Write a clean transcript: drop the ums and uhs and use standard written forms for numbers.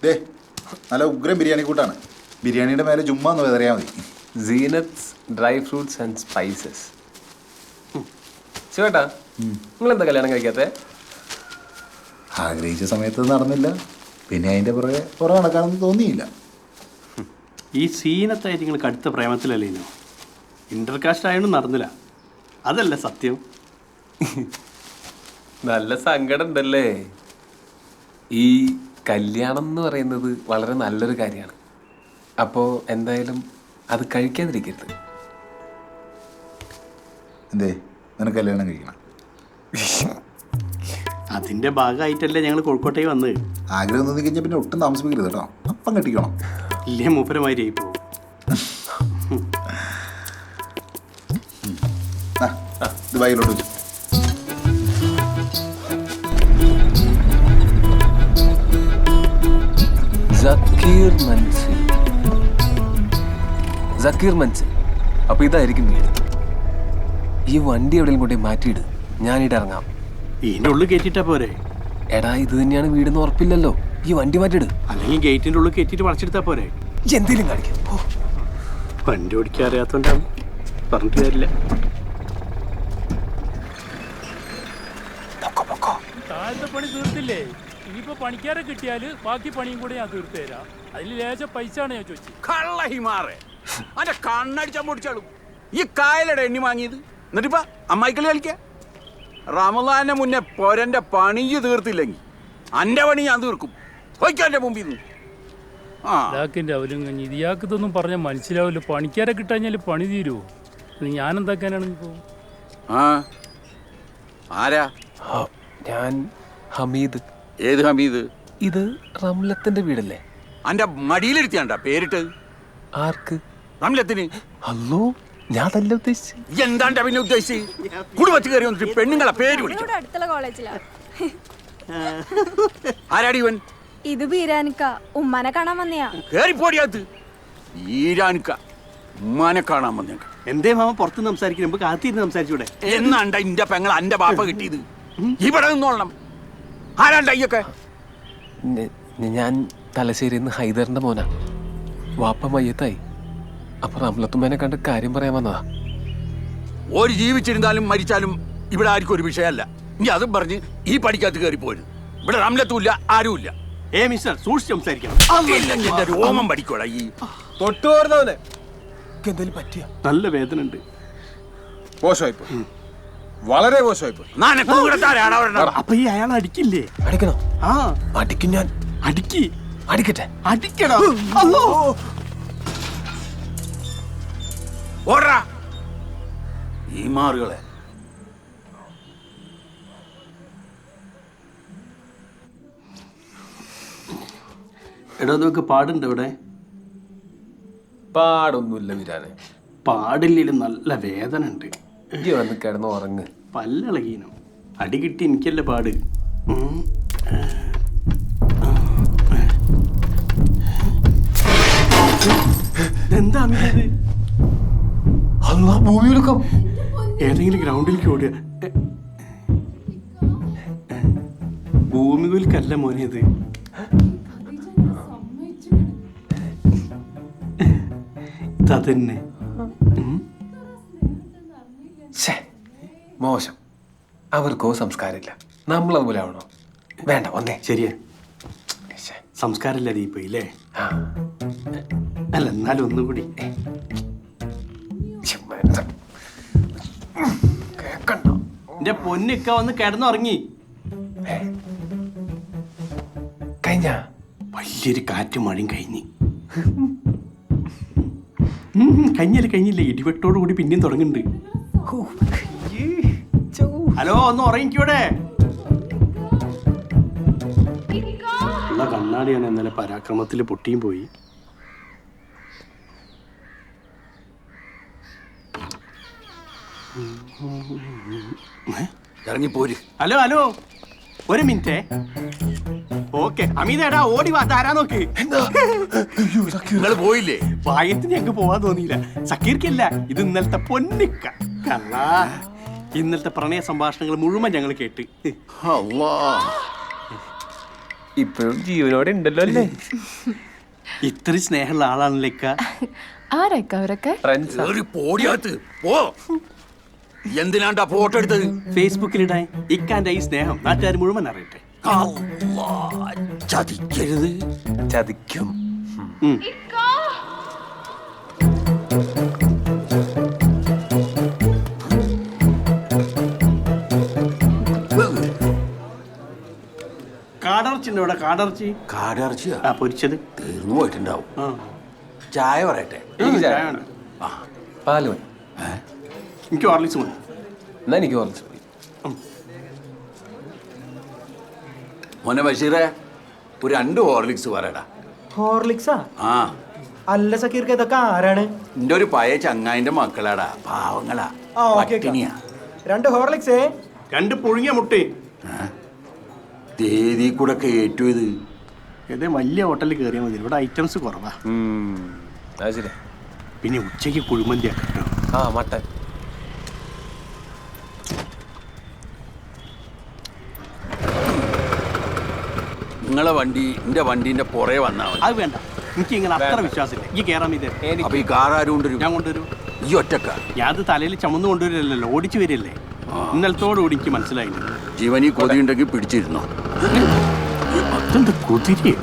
ദേ നല്ല ഉഗ്രം ബിരിയാണി കൂട്ടാണ്. ബിരിയാണിയുടെ മേലെ ജുമ്മ എന്ന് വിതറിയാൽ മതി. സീനത്ത്സ് ഡ്രൈ ഫ്രൂട്ട്സ് ആൻഡ് സ്പൈസസ്. ചേട്ടാ, നിങ്ങളെന്താ കല്യാണം കഴിക്കാത്തേ? ആഗ്രഹിച്ച സമയത്ത് നടന്നില്ല, പിന്നെ അതിൻ്റെ പുറകെ നടക്കാനൊന്നും തോന്നിയില്ല. ഈ സീനത്തായിട്ട് നിങ്ങൾ കടുത്ത പ്രേമത്തിലല്ലേനോ? ഇന്റർകാസ്റ്റ് ആയതുകൊണ്ട് നടന്നില്ല, അതല്ല സത്യം. നല്ല സങ്കടം ഉണ്ടല്ലേ. ഈ കല്യാണം എന്ന് പറയുന്നത് വളരെ നല്ലൊരു കാര്യമാണ്. അപ്പോൾ എന്തായാലും അത് കഴിക്കാതിരിക്കരുത്. എന്തേ, നിനക്ക് കല്യാണം കഴിക്കണം? അതിന്റെ ഭാഗമായിട്ടല്ലേ ഞങ്ങൾ കോഴിക്കോട്ടേക്ക് വന്നത്. ആഗ്രഹം തോന്നി കഴിഞ്ഞാൽ പിന്നെ ഒട്ടും താമസിപ്പിക്കരുത് കേട്ടോ. അപ്പം കെട്ടിക്കണം. ഇല്ലേ മൂപ്പരമാതിരി ആയി പോകും. ഇത് വൈകിലോട്ട് വെച്ചു. സക്കീർ മൻസിൽ. അപ്പൊ ഇതായിരിക്കും വീട്. ഈ വണ്ടി എവിടെയും കൊണ്ടേ മാറ്റിയിട്, ഞാനിട്ട് ഇറങ്ങാം. ഇതിന്റെ ഉള്ളിൽ കയറ്റിട്ടാ പോരെ? എടാ, ഇത് തന്നെയാണ് വീടെന്ന് ഉറപ്പില്ലല്ലോ. ഈ വണ്ടി മാറ്റിയിട്. അല്ലെങ്കിൽ ഗേറ്റിന്റെ ഉള്ളിൽ കയറ്റിട്ട് വളച്ചെടുത്താ പോരെ? എന്തേലും കാണിക്കും. വണ്ടി ഓടിക്കാൻ അറിയാത്തോണ്ടാണ്, പറഞ്ഞിട്ട് കാര്യമില്ല. താഴത്തെ പണി തീർത്തില്ലേ? ഇനിയിപ്പോ പണിക്കാരെ കിട്ടിയാല് ബാക്കി പണിയും കൂടെ ഞാൻ തീർത്തു തരാം. അതിൽ ലേശം പൈസ ആണ് ഞാൻ ചോദിച്ചത്. കള്ളഹിമാറെ, അന്റെ കണ്ണടിച്ചാൻ പൊടിച്ചാളും. ഈ കായലടെ എണ്ണി വാങ്ങിയത് എന്നിട്ടിപ്പ അമ്മായിക്കളി കളിക്ക. റമദാന്റെ മുന്നേ പൊരന്റെ പണി തീർത്തില്ലെങ്കിൽ അന്റെ പണി ഞാൻ തീർക്കും. പോയിക്കാന്റെ മുമ്പിൽ നിന്ന്. ഇതാക്കിന്റെ അവലും കഞ്ഞി ഇയാൾക്ക് ഇതൊന്നും പറഞ്ഞാൽ മനസ്സിലാവില്ല. പണിക്കാരെ കിട്ടാഞ്ഞാല് പണി തീരുവോ? ഞാൻ എന്താക്കാനാണ് ഇപ്പോ? ആരാ? ഞാൻ ഹമീദ്. ഏത് ഹമീദ്? ഇത് റംലത്തിന്റെ വീടല്ലേ? അന്റെ മടിയിലിരുത്തിയാണ്ടാ പേരിട്ട്. ആർക്ക്? റംലത്തിന്. അല്ലോ, ഞാൻ തന്നെ ഉദ്ദേശിച്ചു. എന്താണ്ടാ പിന്നെ ഉദ്ദേശിച്ച്? കുടുംബത്തിൽ കയറി വന്നിട്ട് പെണ്ണുങ്ങളെ പേര് വിളിക്കും. അടുത്തുള്ള കോളേജിലാ. ആരാടി ഇവൻ? ഇത് ബീരാനിക്ക, ഉമ്മാനെ കാണാൻ വന്നയാ. കേറിപ്പോടിയത് ഈരാനിക്ക ഉമ്മാനെ കാണാൻ വന്നേക്ക. എന്തേ മാമ പുറത്ത് സംസാരിക്കും, കാത്തിരുന്ന് സംസാരിച്ചൂടെ? എന്നാണ്ട ഇന്റെ പെങ്ങൾ അന്റെ ബാപ്പ കിട്ടിയത്? ഇവിടെ നിന്നോളണം. ആരാണ്ട അയ്യൊക്കെ? ഞാൻ തലശ്ശേരിന്ന് ഹൈദറിന്റെ മോനാ. വാപ്പ മയ്യത്തായി. അപ്പൊ റംലത്തുമ്മേനെ കണ്ട് കാര്യം പറയാൻ വന്നതാ. ഒരു ജീവിച്ചിരുന്നാലും മരിച്ചാലും ഇവിടെ ആർക്കും ഒരു വിഷയമല്ല. ഇനി അതും പറഞ്ഞ് ഈ പടിക്കകത്ത് കയറി പോരും. ഇവിടെ റംലത്തുമില്ല, ആരുമില്ല. മിസ്റ്റർ സൂക്ഷിച്ച് സംസാരിക്കണം. എന്റെ രോമം പഠിക്കോടാ ഈ തൊട്ടുപോർന്നവനെ. എന്തേലും പറ്റിയ? നല്ല വേദന ഉണ്ട്. മോശമായിപ്പോ, വളരെ മോശമായിപ്പോ. അപ്പൊ ഈ അയാൾ അടിക്കില്ലേ? അടിക്കണോ? ആ അടിക്കും. ഞാൻ അടിക്കി. അടിക്കട്ടെ? അടിക്കണോ? ഓടാ ഈ മാറുകളെ. എടോ, നമുക്ക് പാടുണ്ട് ഇവിടെ? പാടൊന്നുമില്ല വിരാനെ. പാടില്ലേലും നല്ല വേദന ഉണ്ട്. ഈ വന്ന് കിടന്ന് ഉറങ്ങ്. പല്ലളകീനോ? അടി കിട്ടി എനിക്കല്ലേ പാട്. എന്താ അമിത്? ഭൂമിയിലൊക്കെ ഏതെങ്കിലും ഗ്രൗണ്ടിലേക്ക് ഓടുക. ഭൂമികൾക്കല്ല മോനെ ഇത്. ഇതന്നെ മോശം. അവർക്കോ സംസ്കാരമില്ല, നമ്മളതുപോലെ ആവണോ? വേണ്ട, വന്നേ. ശരിയാ, സംസ്കാരമില്ലാതെ ഇപ്പൊ ഇല്ലേ? അല്ല, എന്നാലും ഒന്നും കൂടി. എന്റെ പൊന്നിക്ക വന്ന് കിടന്നുറങ്ങി. കഴിഞ്ഞ വലിയൊരു കാറ്റും മഴയും കഴിഞ്ഞ്. കഴിഞ്ഞില്ലേ, ഇടിവെട്ടോടു കൂടി പിന്നെയും തുടങ്ങുന്നുണ്ട്. ഹലോ, ഒന്ന് ഉറങ്ങിക്കൂടെ? ഉള്ള കണ്ണാടിയാണ് ഇന്നലെ പരാക്രമത്തിൽ പൊട്ടിയും പോയി. ഇറങ്ങിപ്പോര്. ഹലോ ഹലോ, ഒരു മിനിറ്റേ. ഓക്കെ അമിതേടാ, ഓടി വാ, താരാ നോക്ക്. നിങ്ങൾ പോയില്ലേ? വായത്തിന് ഞങ്ങൾക്ക് പോവാൻ തോന്നിയില്ല. സക്കീർക്കല്ല, ഇത് ഇന്നലത്തെ പൊന്നിക്ക. കള്ളാ, ഇന്നലത്തെ പ്രണയ സംഭാഷണങ്ങൾ മുഴുവൻ ഞങ്ങൾ കേട്ട്. ഇപ്പോഴും ജീവനോടെ ഉണ്ടല്ലോ അല്ലേ? ഇത്ര സ്നേഹമുള്ള ആളാണല്ലോ ഇക്ക. ആരൊക്കെ അവരൊക്കെ? ഫ്രണ്ട്സ്. കേറി പോടിയാത്ത് പോ. എന്തിനാണ്ടാ ഫോട്ടോ എടുത്തത്? ഫേസ്ബുക്കിലിടാൻ ഇക്കാന്റെ ഈ സ്നേഹം നാട്ടുകാർ മുഴുവൻ അറിയട്ടെ. അല്ലാ, ചതിക്കരുത്. ചതിക്കും. ഉം. കാടർച്ചിണ്ട് ഇവിടെ, കാടർച്ചി. കാടിറച്ചിയാ ആ പൊരിച്ചത്. തീർന്നു പോയിട്ടുണ്ടാവും. ആ. ചായ പറയട്ടെ? എനിക്ക് ചായ ചായ വേണ്ട. പാല് മതി. എനിക്ക് ഹോർലിക്സ് മതി. എന്നാ എനിക്ക് കുറച്ച് പോയി. മോനെ ബഷീറെ, ഒരു 2 ഹോർലിക്സ് പറയടാ. ഹോർലിക്സാ? ആ, അല്ല സക്കീർക്ക് ഇതൊക്കെ ആരാണ്? എന്റെ ഒരു പഴയ ചങ്ങായിന്റെ മക്കളാടാ, പാവങ്ങളാ. ആ ഓക്കെ പട്ടിണിയാ. 2 ഹോർലിക്സേ. 2 പുഴുങ്ങിയ മുട്ടേ. തേതി കൂടെ കേറ്റു ഇത്. ഏതേ വലിയ ഹോട്ടലിൽ കയറിയാൽ മതി, ഇവിടെ ഐറ്റംസ് കുറവാ. അത് ശരി. പിന്നെ ഉച്ചയ്ക്ക് കുഴിമന്തിയാ കേട്ടോ. ആ മട്ടൻ. നിങ്ങളെ വണ്ടി എന്റെ വണ്ടീന്റെ പുറകെ വന്നാ മതി. അത് വേണ്ട, എനിക്ക് ഇങ്ങനെ അത്ര വിശ്വാസമില്ല. ഈ കയറാൻ ഇത് അപ്പൊ ഈ കാർ ആരും കൊണ്ടുവരും? ഞാൻ കൊണ്ടുവരും. ഈ ഒറ്റക്ക? ഞാൻ അത് തലയിൽ ചുമന്ന് കൊണ്ടുവരില്ലല്ലോ, ഓടിച്ചു വരില്ലേ. ഇന്നലത്തോടുകൂടി എനിക്ക് മനസ്സിലായി. ജീവനി കൊതിയുണ്ടെങ്കിൽ പിടിച്ചിരുന്നോ? അതെന്ത് കുതിരയെ?